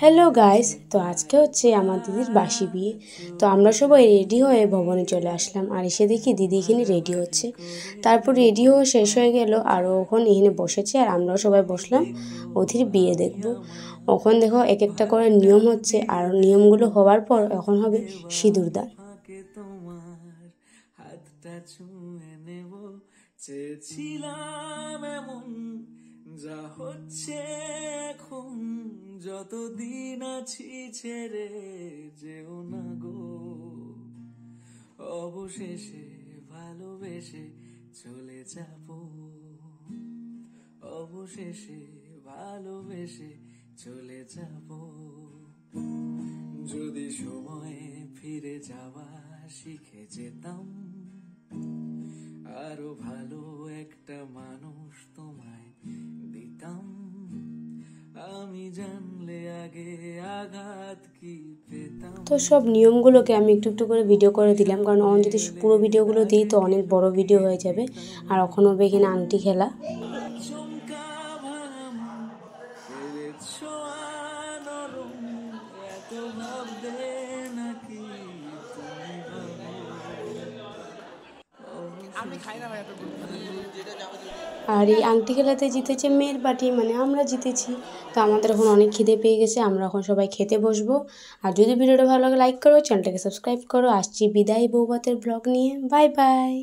Hello guys, তো আজকে হচ্ছে আমার দিদির বাসি বিয়ে। তো আমরা সবাই রেডি হয়ে ভবনে চলে আসলাম, আর এসে দেখি দিদি এখানে রেডি হচ্ছে। তারপর রেডি হয়ে শেষ হয়ে গেল, আর ওখানে এখানে বসেছে, আর আমরাও সবাই বসলাম ওদের বিয়ে দেখব। ওখান দেখো এক একটা করে নিয়ম হচ্ছে, আর নিয়মগুলো হওয়ার পর এখন হবে সিঁদুর দান। চেয়েছিলাম এমন যা হচ্ছে এখন, যতদিন আছি ছেড়ে যেও না গো, অবশেষে ভালোবেসে চলে যাব, অবশেষে ভালোবেসে চলে যাব। যদি সময়ে ফিরে যাওয়া শিখে যেতাম, আরো ভালো একটা মানুষ তোমায় দিতাম, আমি জানলে আগে আঘাত কি পেতাম। তো সব নিয়মগুলোকে আমি একটু একটু করে ভিডিও করে দিলাম, কারণ অন যদি পুরো ভিডিওগুলো দিই তো অনেক বড় ভিডিও হয়ে যাবে। আর এখন হবে এখানে আংটি খেলা। আর এই আংটি খেলাতে জিতেছে মেয়ের পার্টি, মানে আমরা জিতেছি। তো আমাদের এখন অনেক খিদে পেয়ে গেছে, আমরা এখন সবাই খেতে বসবো। আর যদি ভিডিওটা ভালো লাগে লাইক করো, চ্যানেলটাকে সাবস্ক্রাইব করো। আসছি বিদায় বৌভাতের ব্লগ নিয়ে। Bye bye.